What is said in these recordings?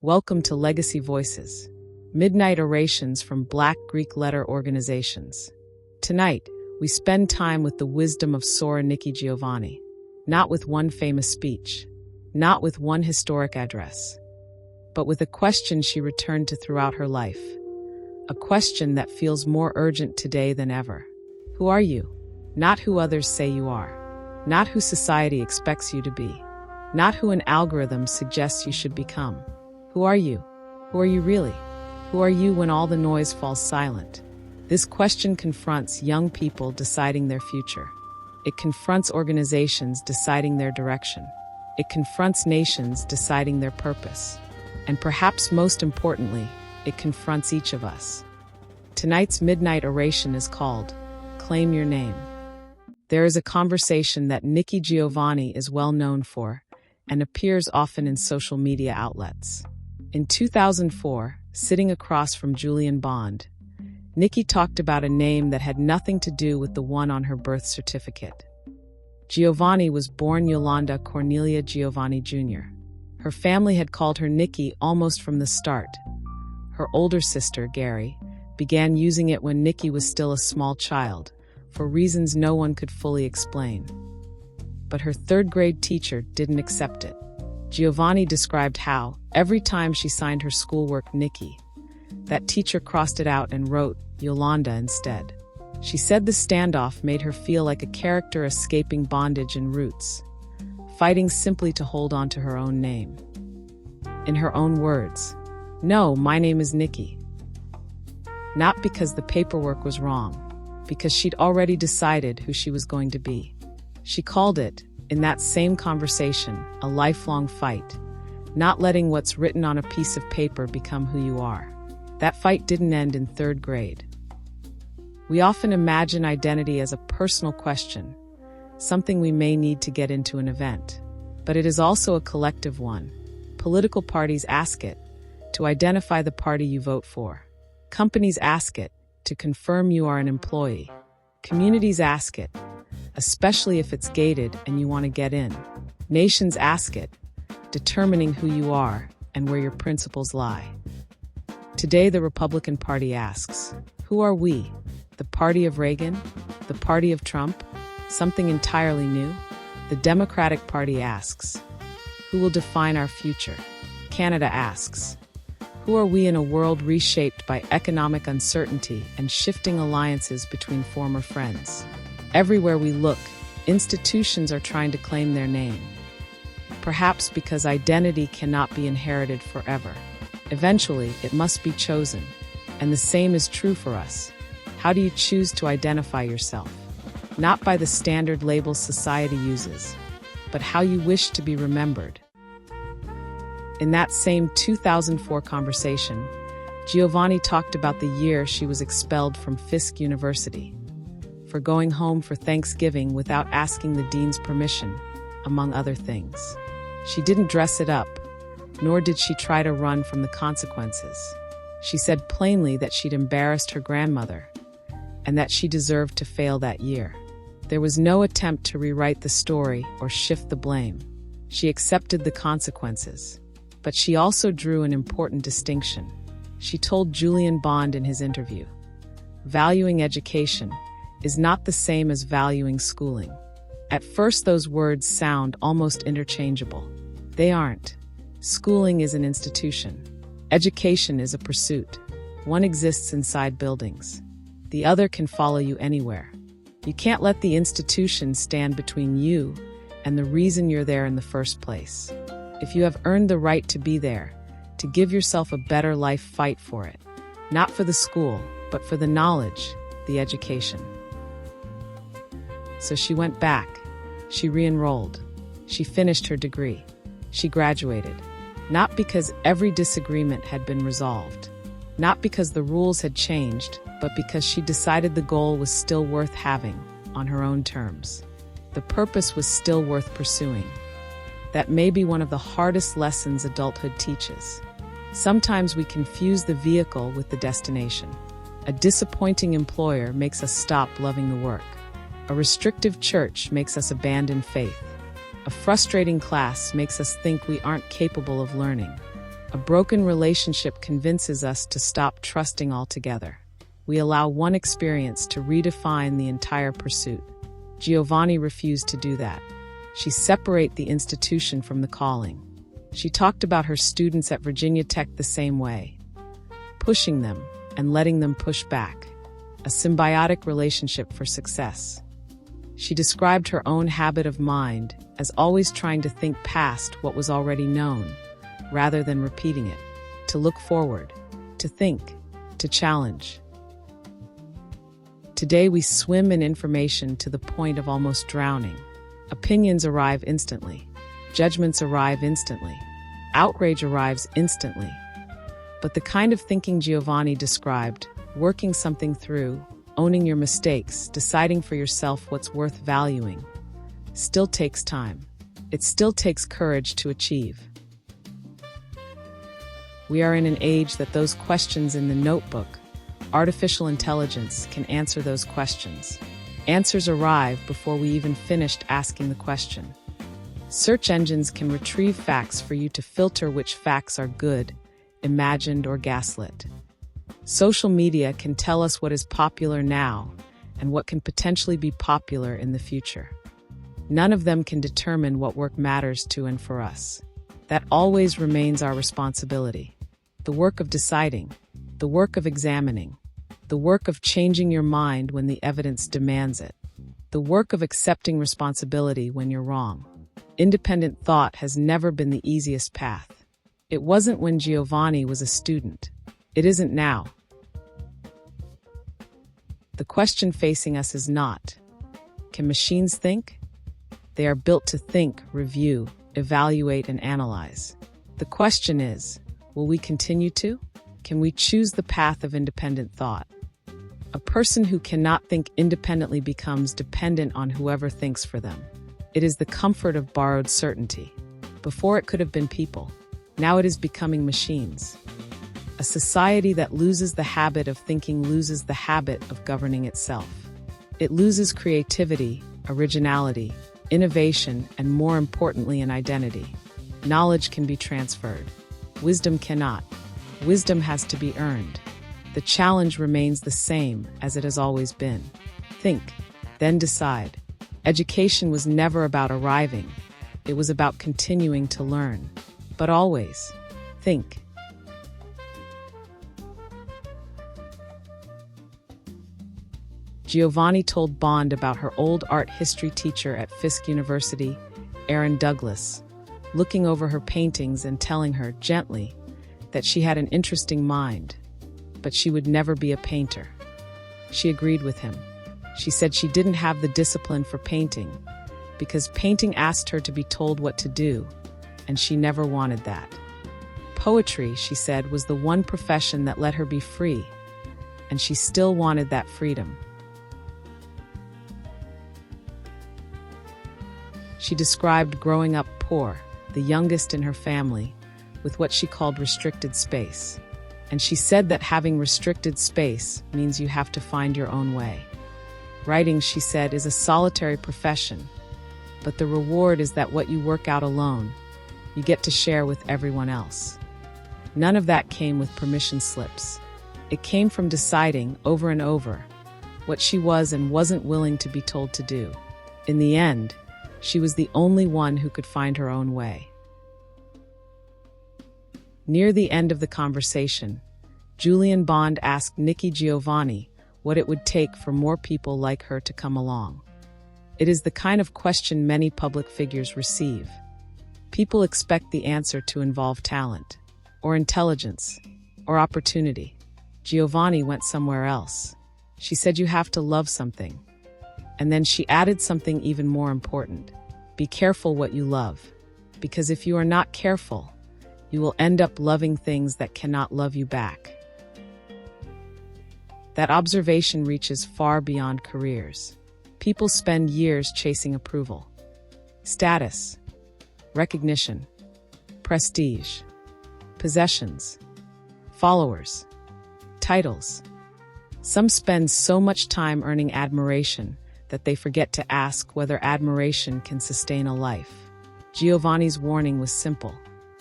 Welcome to Legacy Voices, midnight orations from Black Greek letter organizations. Tonight, we spend time with the wisdom of Soror Nikki Giovanni, not with one famous speech, not with one historic address, but with a question she returned to throughout her life. A question that feels more urgent today than ever. Who are you? Not who others say you are. Not who society expects you to be. Not who an algorithm suggests you should become. Who are you? Who are you really? Who are you when all the noise falls silent? This question confronts young people deciding their future. It confronts organizations deciding their direction. It confronts nations deciding their purpose. And perhaps most importantly, it confronts each of us. Tonight's midnight oration is called Claim Your Name. There is a conversation that Nikki Giovanni is well known for and appears often in social media outlets. In 2004, sitting across from Julian Bond, Nikki talked about a name that had nothing to do with the one on her birth certificate. Giovanni was born Yolanda Cornelia Giovanni Jr. Her family had called her Nikki almost from the start. Her older sister, Gary, began using it when Nikki was still a small child, for reasons no one could fully explain. But her third-grade teacher didn't accept it. Giovanni described how, every time she signed her schoolwork Nikki, that teacher crossed it out and wrote Yolanda instead. She said the standoff made her feel like a character escaping bondage and roots, fighting simply to hold on to her own name. In her own words, "No, my name is Nikki." Not because the paperwork was wrong, because she'd already decided who she was going to be. She called it, in that same conversation, a lifelong fight, not letting what's written on a piece of paper become who you are. That fight didn't end in third grade. We often imagine identity as a personal question, something we may need to get into an event. But it is also a collective one. Political parties ask it, to identify the party you vote for. Companies ask it, to confirm you are an employee. Communities ask it, especially if it's gated and you want to get in. Nations ask it, determining who you are and where your principles lie. Today, the Republican Party asks, who are we? The party of Reagan? The party of Trump? Something entirely new? The Democratic Party asks, who will define our future? Canada asks, who are we in a world reshaped by economic uncertainty and shifting alliances between former friends? Everywhere we look, institutions are trying to claim their name. Perhaps because identity cannot be inherited forever. Eventually, it must be chosen. And the same is true for us. How do you choose to identify yourself? Not by the standard labels society uses, but how you wish to be remembered. In that same 2004 conversation, Giovanni talked about the year she was expelled from Fisk University for going home for Thanksgiving without asking the dean's permission, among other things. She didn't dress it up, nor did she try to run from the consequences. She said plainly that she'd embarrassed her grandmother and that she deserved to fail that year. There was no attempt to rewrite the story or shift the blame. She accepted the consequences, but she also drew an important distinction. She told Julian Bond in his interview, valuing education is not the same as valuing schooling. At first, those words sound almost interchangeable. They aren't. Schooling is an institution. Education is a pursuit. One exists inside buildings. The other can follow you anywhere. You can't let the institution stand between you and the reason you're there in the first place. If you have earned the right to be there, to give yourself a better life, fight for it. Not for the school, but for the knowledge, the education. So she went back. She re-enrolled. She finished her degree. She graduated. Not because every disagreement had been resolved. Not because the rules had changed, but because she decided the goal was still worth having, on her own terms. The purpose was still worth pursuing. That may be one of the hardest lessons adulthood teaches. Sometimes we confuse the vehicle with the destination. A disappointing employer makes us stop loving the work. A restrictive church makes us abandon faith. A frustrating class makes us think we aren't capable of learning. A broken relationship convinces us to stop trusting altogether. We allow one experience to redefine the entire pursuit. Giovanni refused to do that. She separated the institution from the calling. She talked about her students at Virginia Tech the same way, pushing them and letting them push back, a symbiotic relationship for success. She described her own habit of mind as always trying to think past what was already known, rather than repeating it, to look forward, to think, to challenge. Today we swim in information to the point of almost drowning. Opinions arrive instantly. Judgments arrive instantly. Outrage arrives instantly. But the kind of thinking Giovanni described, working something through, owning your mistakes, deciding for yourself what's worth valuing, still takes time. It still takes courage to achieve. We are in an age that those questions in the notebook, artificial intelligence, can answer those questions. Answers arrive before we even finished asking the question. Search engines can retrieve facts for you to filter which facts are good, imagined, or gaslit. Social media can tell us what is popular now and what can potentially be popular in the future. None of them can determine what work matters to and for us. That always remains our responsibility. The work of deciding, the work of examining, the work of changing your mind when the evidence demands it, the work of accepting responsibility when you're wrong. Independent thought has never been the easiest path. It wasn't when Giovanni was a student. It isn't now. The question facing us is not, can machines think? They are built to think, review, evaluate, and analyze. The question is, will we continue to? Can we choose the path of independent thought? A person who cannot think independently becomes dependent on whoever thinks for them. It is the comfort of borrowed certainty. Before it could have been people. Now it is becoming machines. A society that loses the habit of thinking loses the habit of governing itself. It loses creativity, originality, innovation, and more importantly, an identity. Knowledge can be transferred. Wisdom cannot. Wisdom has to be earned. The challenge remains the same as it has always been. Think, then decide. Education was never about arriving. It was about continuing to learn. But always, think. Giovanni told Bond about her old art history teacher at Fisk University, Aaron Douglas, looking over her paintings and telling her, gently, that she had an interesting mind, but she would never be a painter. She agreed with him. She said she didn't have the discipline for painting, because painting asked her to be told what to do, and she never wanted that. Poetry, she said, was the one profession that let her be free, and she still wanted that freedom. She described growing up poor, the youngest in her family, with what she called restricted space. And she said that having restricted space means you have to find your own way. Writing, she said, is a solitary profession, but the reward is that what you work out alone, you get to share with everyone else. None of that came with permission slips. It came from deciding over and over what she was and wasn't willing to be told to do. In the end, she was the only one who could find her own way. Near the end of the conversation, Julian Bond asked Nikki Giovanni what it would take for more people like her to come along. It is the kind of question many public figures receive. People expect the answer to involve talent, or intelligence, or opportunity. Giovanni went somewhere else. She said you have to love something. And then she added something even more important. Be careful what you love, because if you are not careful, you will end up loving things that cannot love you back. That observation reaches far beyond careers. People spend years chasing approval, status, recognition, prestige, possessions, followers, titles. Some spend so much time earning admiration that they forget to ask whether admiration can sustain a life. Giovanni's warning was simple.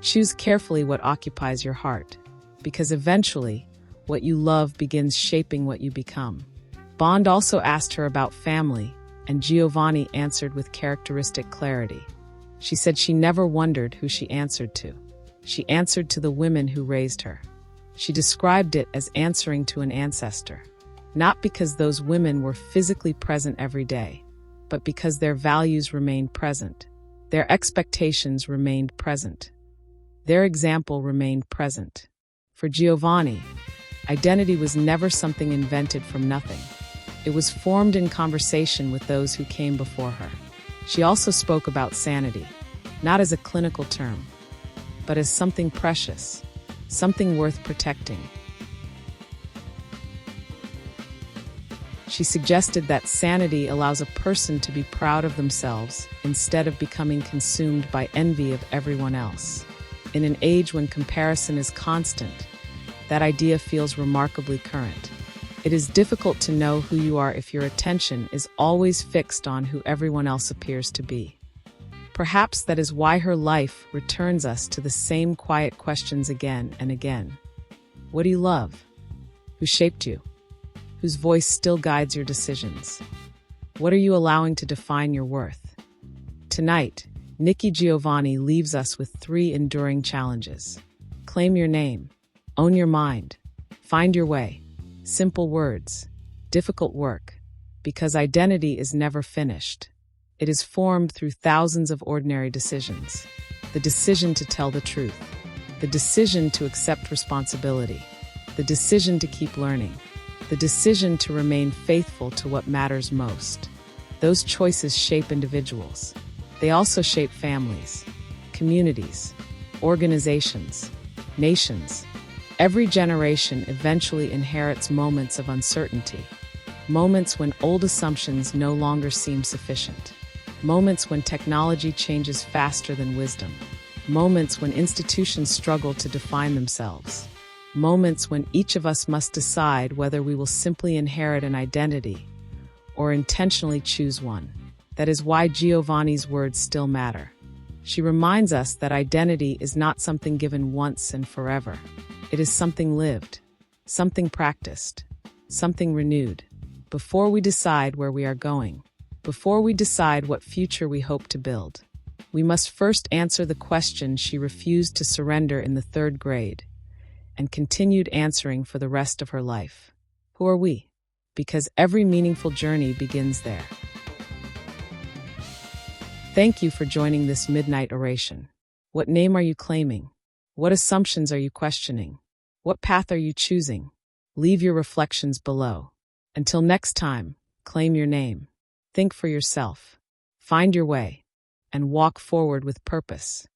Choose carefully what occupies your heart, because eventually, what you love begins shaping what you become. Bond also asked her about family, and Giovanni answered with characteristic clarity. She said she never wondered who she answered to. She answered to the women who raised her. She described it as answering to an ancestor, not because those women were physically present every day, but because their values remained present. Their expectations remained present. Their example remained present. For Giovanni, identity was never something invented from nothing. It was formed in conversation with those who came before her. She also spoke about sanity, not as a clinical term, but as something precious, something worth protecting. She suggested that sanity allows a person to be proud of themselves instead of becoming consumed by envy of everyone else. In an age when comparison is constant, that idea feels remarkably current. It is difficult to know who you are if your attention is always fixed on who everyone else appears to be. Perhaps that is why her life returns us to the same quiet questions again and again. What do you love? Who shaped you? Whose voice still guides your decisions? What are you allowing to define your worth? Tonight, Nikki Giovanni leaves us with 3 enduring challenges. Claim your name, own your mind, find your way. Simple words, difficult work, because identity is never finished. It is formed through thousands of ordinary decisions. The decision to tell the truth, the decision to accept responsibility, the decision to keep learning, the decision to remain faithful to what matters most. Those choices shape individuals. They also shape families, communities, organizations, nations. Every generation eventually inherits moments of uncertainty, moments when old assumptions no longer seem sufficient, moments when technology changes faster than wisdom, moments when institutions struggle to define themselves, moments when each of us must decide whether we will simply inherit an identity or intentionally choose one. That is why Giovanni's words still matter. She reminds us that identity is not something given once and forever. It is something lived, something practiced, something renewed. Before we decide where we are going, before we decide what future we hope to build, we must first answer the question she refused to surrender in the 3rd grade and continued answering for the rest of her life. Who are we? Because every meaningful journey begins there. Thank you for joining this midnight oration. What name are you claiming? What assumptions are you questioning? What path are you choosing? Leave your reflections below. Until next time, claim your name. Think for yourself. Find your way. And walk forward with purpose.